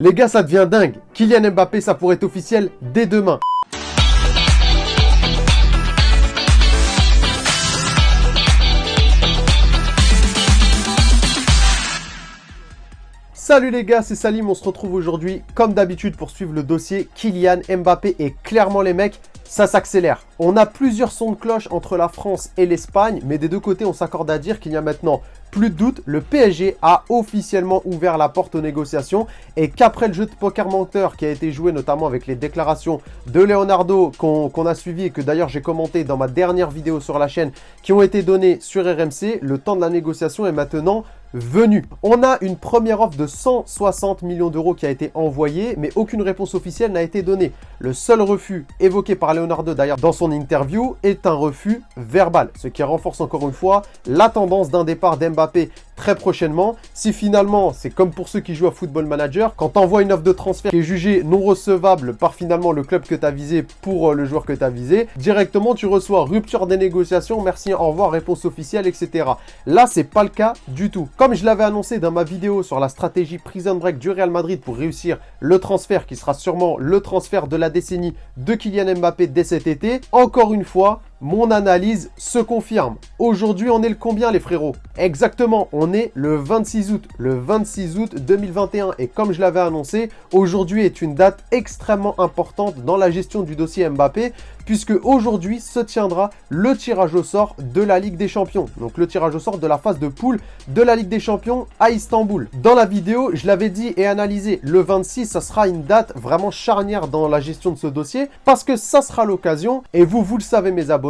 Les gars, ça devient dingue. Kylian Mbappé, ça pourrait être officiel dès demain. Salut les gars, c'est Salim, on se retrouve aujourd'hui comme d'habitude pour suivre le dossier Kylian Mbappé et clairement les mecs, ça s'accélère. On a plusieurs sons de cloche entre la France et l'Espagne, mais des deux côtés on s'accorde à dire qu'il y a maintenant plus de doute, le PSG a officiellement ouvert la porte aux négociations et qu'après le jeu de poker menteur qui a été joué notamment avec les déclarations de Leonardo qu'on a suivi et que d'ailleurs j'ai commenté dans ma dernière vidéo sur la chaîne qui ont été données sur RMC, le temps de la négociation est maintenant venu. On a une première offre de 160 millions d'euros qui a été envoyée, mais aucune réponse officielle n'a été donnée. Le seul refus évoqué par Leonardo d'ailleurs dans son interview est un refus verbal, ce qui renforce encore une fois la tendance d'un départ d'Mbappé très prochainement. Si finalement, c'est comme pour ceux qui jouent à Football Manager, quand tu envoies une offre de transfert qui est jugée non recevable par finalement le club que tu as visé pour le joueur que tu as visé, directement tu reçois rupture des négociations, merci, au revoir, réponse officielle, etc. Là, c'est pas le cas du tout. Comme je l'avais annoncé dans ma vidéo sur la stratégie Prison Break du Real Madrid pour réussir le transfert qui sera sûrement le transfert de la décennie de Kylian Mbappé dès cet été, encore une fois, mon analyse se confirme. Aujourd'hui, on est le combien les frérots? Exactement, on est le 26 août. Le 26 août 2021. Et comme je l'avais annoncé, aujourd'hui est une date extrêmement importante dans la gestion du dossier Mbappé, puisque aujourd'hui se tiendra le tirage au sort de la Ligue des Champions. Donc le tirage au sort de la phase de poule de la Ligue des Champions à Istanbul. Dans la vidéo, je l'avais dit et analysé, le 26, ça sera une date vraiment charnière dans la gestion de ce dossier, parce que ça sera l'occasion, et vous le savez mes abonnés,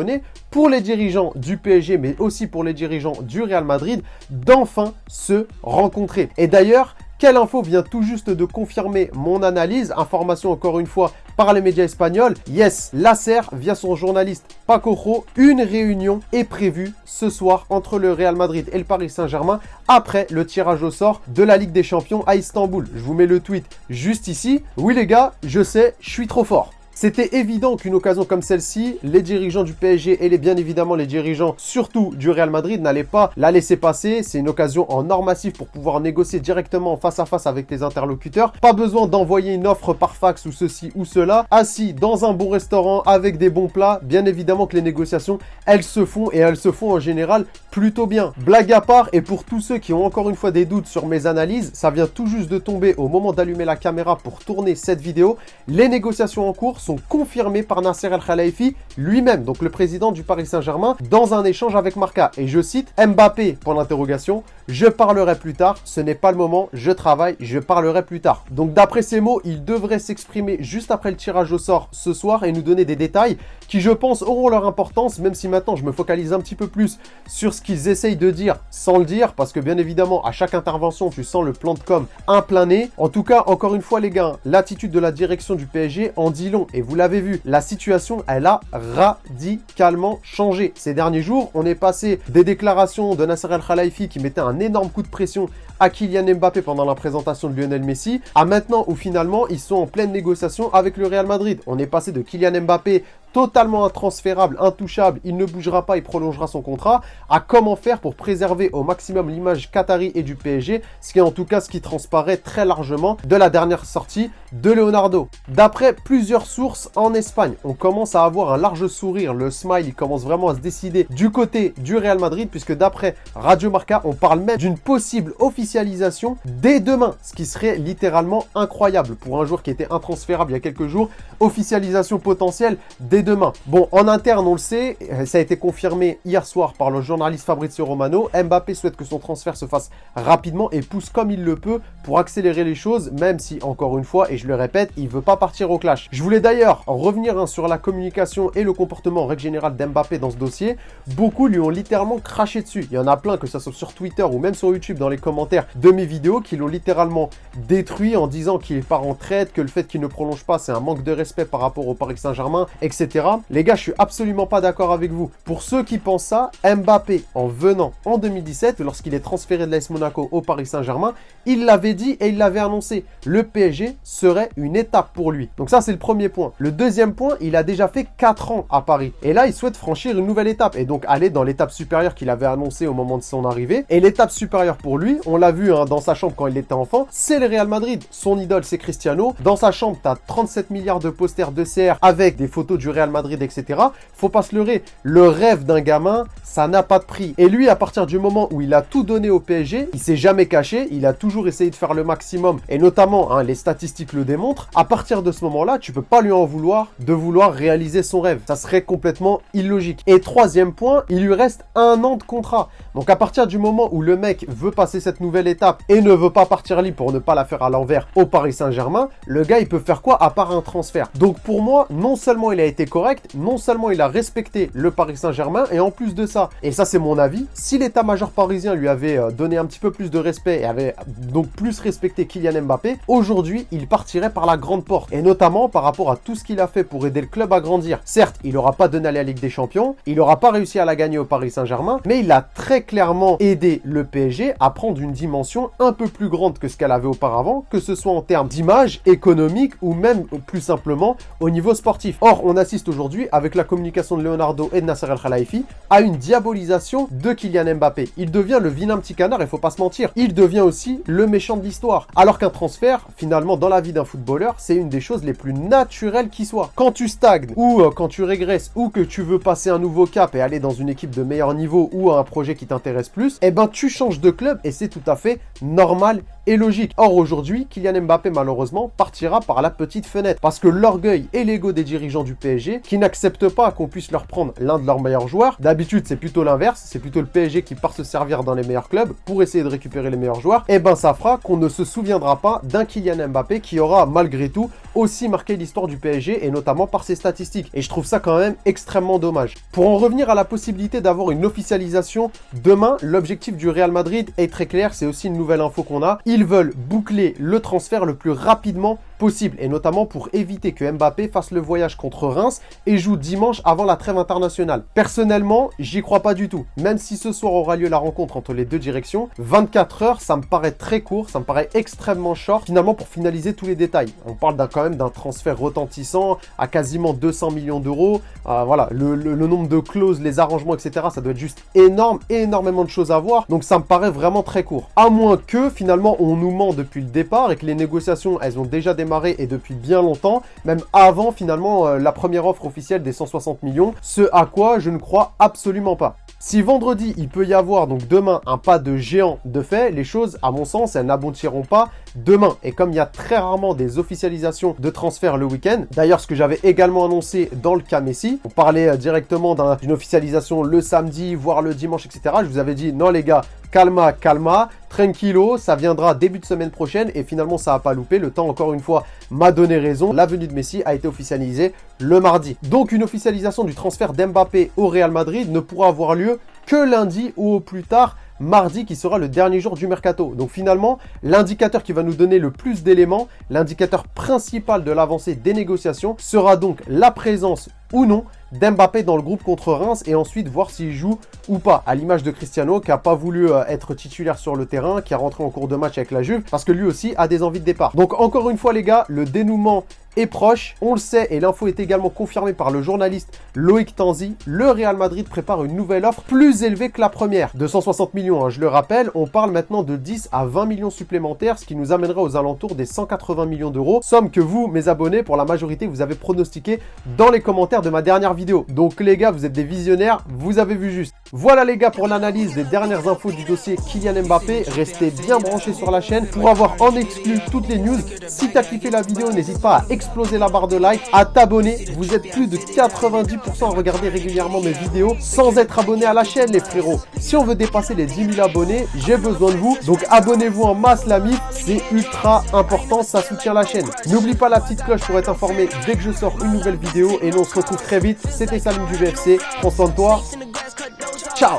pour les dirigeants du PSG, mais aussi pour les dirigeants du Real Madrid, d'enfin se rencontrer. Et d'ailleurs, quelle info vient tout juste de confirmer mon analyse, information encore une fois par les médias espagnols. Yes, l'ASER, via son journaliste Paco Ro, une réunion est prévue ce soir entre le Real Madrid et le Paris Saint-Germain après le tirage au sort de la Ligue des Champions à Istanbul. Je vous mets le tweet juste ici. Oui les gars, je sais, je suis trop fort. C'était évident qu'une occasion comme celle-ci, les dirigeants du PSG et bien évidemment les dirigeants surtout du Real Madrid n'allaient pas la laisser passer. C'est une occasion en or massif pour pouvoir négocier directement face à face avec les interlocuteurs. Pas besoin d'envoyer une offre par fax ou ceci ou cela. Assis dans un bon restaurant avec des bons plats, bien évidemment que les négociations, elles se font et elles se font en général plutôt bien. Blague à part, et pour tous ceux qui ont encore une fois des doutes sur mes analyses, ça vient tout juste de tomber au moment d'allumer la caméra pour tourner cette vidéo. Les négociations en cours sont confirmées par Nasser El-Khelaifi lui-même, donc le président du Paris Saint-Germain, dans un échange avec Marca. Et je cite, Mbappé, pour l'interrogation, je parlerai plus tard, ce n'est pas le moment, je travaille, je parlerai plus tard. Donc d'après ces mots, il devrait s'exprimer juste après le tirage au sort ce soir et nous donner des détails qui, je pense, auront leur importance, même si maintenant je me focalise un petit peu plus sur ce qu'ils essayent de dire sans le dire, parce que bien évidemment, à chaque intervention, tu sens le plan de com' un plein nez. En tout cas, encore une fois les gars, l'attitude de la direction du PSG en dit long. Et vous l'avez vu, la situation, elle a radicalement changé. Ces derniers jours, on est passé des déclarations de Nasser El-Khelaifi qui mettait un énorme coup de pression à Kylian Mbappé pendant la présentation de Lionel Messi, à maintenant où finalement, ils sont en pleine négociation avec le Real Madrid. On est passé de Kylian Mbappé totalement intransférable, intouchable, il ne bougera pas, il prolongera son contrat, à comment faire pour préserver au maximum l'image qatari et du PSG, ce qui est en tout cas ce qui transparaît très largement de la dernière sortie de Leonardo. D'après plusieurs sources en Espagne, on commence à avoir un large sourire, le smile, il commence vraiment à se décider du côté du Real Madrid, puisque d'après Radio Marca, on parle même d'une possible officialisation dès demain, ce qui serait littéralement incroyable pour un joueur qui était intransférable il y a quelques jours, officialisation potentielle dès demain. Bon, en interne, on le sait, ça a été confirmé hier soir par le journaliste Fabrizio Romano. Mbappé souhaite que son transfert se fasse rapidement et pousse comme il le peut pour accélérer les choses, même si, encore une fois, et je le répète, il ne veut pas partir au clash. Je voulais d'ailleurs revenir sur la communication et le comportement en règle générale d'Mbappé dans ce dossier. Beaucoup lui ont littéralement craché dessus. Il y en a plein, que ce soit sur Twitter ou même sur YouTube dans les commentaires de mes vidéos, qui l'ont littéralement détruit en disant qu'il part en traite, que le fait qu'il ne prolonge pas, c'est un manque de respect par rapport au Paris Saint-Germain, etc. etc. Les gars, je suis absolument pas d'accord avec vous. Pour ceux qui pensent ça, Mbappé, en venant en 2017, lorsqu'il est transféré de l'AS Monaco au Paris Saint-Germain, il l'avait dit et il l'avait annoncé. Le PSG serait une étape pour lui. Donc ça, c'est le premier point. Le deuxième point, il a déjà fait 4 ans à Paris. Et là, il souhaite franchir une nouvelle étape et donc aller dans l'étape supérieure qu'il avait annoncée au moment de son arrivée. Et l'étape supérieure pour lui, on l'a vu dans sa chambre quand il était enfant, c'est le Real Madrid. Son idole, c'est Cristiano. Dans sa chambre, tu as 37 milliards de posters de CR avec des photos du Real Madrid, etc. Faut pas se leurrer. Le rêve d'un gamin, ça n'a pas de prix. Et lui, à partir du moment où il a tout donné au PSG, il s'est jamais caché. Il a toujours essayé de faire le maximum. Et notamment, les statistiques le démontrent. À partir de ce moment-là, tu peux pas lui en vouloir de vouloir réaliser son rêve. Ça serait complètement illogique. Et troisième point, il lui reste 1 an de contrat. Donc à partir du moment où le mec veut passer cette nouvelle étape et ne veut pas partir libre pour ne pas la faire à l'envers au Paris Saint-Germain, le gars, il peut faire quoi à part un transfert? Donc pour moi, non seulement il a été correct, non seulement il a respecté le Paris Saint-Germain, et en plus de ça, et ça c'est mon avis, si l'état-major parisien lui avait donné un petit peu plus de respect et avait donc plus respecté Kylian Mbappé, aujourd'hui, il partirait par la grande porte. Et notamment par rapport à tout ce qu'il a fait pour aider le club à grandir. Certes, il n'aura pas donné la Ligue des Champions, il n'aura pas réussi à la gagner au Paris Saint-Germain, mais il a très clairement aidé le PSG à prendre une dimension un peu plus grande que ce qu'elle avait auparavant, que ce soit en termes d'image, économique ou même plus simplement au niveau sportif. Or, on assiste aujourd'hui, avec la communication de Leonardo et de Nasser El Khelaifi, à une diabolisation de Kylian Mbappé. Il devient le vilain petit canard, il faut pas se mentir. Il devient aussi le méchant de l'histoire. Alors qu'un transfert, finalement, dans la vie d'un footballeur, c'est une des choses les plus naturelles qui soit. Quand tu stagnes, ou quand tu régresses, ou que tu veux passer un nouveau cap et aller dans une équipe de meilleur niveau ou à un projet qui t'intéresse plus, eh ben tu changes de club et c'est tout à fait normal et logique. Or aujourd'hui, Kylian Mbappé malheureusement partira par la petite fenêtre parce que l'orgueil et l'ego des dirigeants du PSG qui n'acceptent pas qu'on puisse leur prendre l'un de leurs meilleurs joueurs, d'habitude c'est plutôt l'inverse, c'est plutôt le PSG qui part se servir dans les meilleurs clubs pour essayer de récupérer les meilleurs joueurs, et ben ça fera qu'on ne se souviendra pas d'un Kylian Mbappé qui aura malgré tout aussi marqué l'histoire du PSG et notamment par ses statistiques. Et je trouve ça quand même extrêmement dommage. Pour en revenir à la possibilité d'avoir une officialisation demain, l'objectif du Real Madrid est très clair, c'est aussi une nouvelle info qu'on a. Ils veulent boucler le transfert le plus rapidement possible et notamment pour éviter que Mbappé fasse le voyage contre Reims et joue dimanche avant la trêve internationale. Personnellement, j'y crois pas du tout. Même si ce soir aura lieu la rencontre entre les deux directions, 24 heures, ça me paraît très court, ça me paraît extrêmement short finalement pour finaliser tous les détails. On parle quand même d'un transfert retentissant à quasiment 200 millions d'euros. Voilà, le nombre de clauses, les arrangements, etc. Ça doit être juste énorme, énormément de choses à voir. Donc ça me paraît vraiment très court. À moins que finalement on nous ment depuis le départ et que les négociations, elles ont déjà démarré et depuis bien longtemps, même avant finalement la première offre officielle des 160 millions, ce à quoi je ne crois absolument pas. Si vendredi, il peut y avoir donc demain un pas de géant de fait, les choses, à mon sens, elles n'aboutiront pas demain. Et comme il y a très rarement des officialisations de transfert le week-end, d'ailleurs ce que j'avais également annoncé dans le cas Messi, on parlait directement d'une officialisation le samedi, voire le dimanche, etc. Je vous avais dit, non les gars, calma, calma, tranquillo, ça viendra début de semaine prochaine et finalement ça n'a pas loupé. Le temps, encore une fois, m'a donné raison. La venue de Messi a été officialisée le mardi. Donc une officialisation du transfert d'Mbappé au Real Madrid ne pourra avoir lieu que lundi ou au plus tard mardi qui sera le dernier jour du mercato. Donc finalement, l'indicateur qui va nous donner le plus d'éléments, l'indicateur principal de l'avancée des négociations sera donc la présence ou non d'Mbappé dans le groupe contre Reims et ensuite voir s'il joue ou pas, à l'image de Cristiano qui n'a pas voulu être titulaire sur le terrain, qui a rentré en cours de match avec la Juve parce que lui aussi a des envies de départ. Donc encore une fois les gars, le dénouement est proche, on le sait et l'info est également confirmée par le journaliste Loïc Tanzi. Le Real Madrid prépare une nouvelle offre plus élevée que la première, 260 millions, hein, je le rappelle, on parle maintenant de 10 à 20 millions supplémentaires, ce qui nous amènerait aux alentours des 180 millions d'euros, somme que vous, mes abonnés, pour la majorité, vous avez pronostiqué dans les commentaires de ma dernière vidéo. Donc les gars, vous êtes des visionnaires, vous avez vu juste. Voilà les gars pour l'analyse des dernières infos du dossier Kylian Mbappé. Restez bien branchés sur la chaîne pour avoir en exclu toutes les news. Si tu as kiffé la vidéo, n'hésite pas à exploser la barre de like, à t'abonner. Vous êtes plus de 90% à regarder régulièrement mes vidéos sans être abonné à la chaîne les frérots. Si on veut dépasser les 10 000 abonnés, j'ai besoin de vous. Donc abonnez-vous en masse la MIF, c'est ultra important, ça soutient la chaîne. N'oublie pas la petite cloche pour être informé dès que je sors une nouvelle vidéo et nous on se retrouve très vite. C'était Salim du BFC, prends soin de toi. Ciao.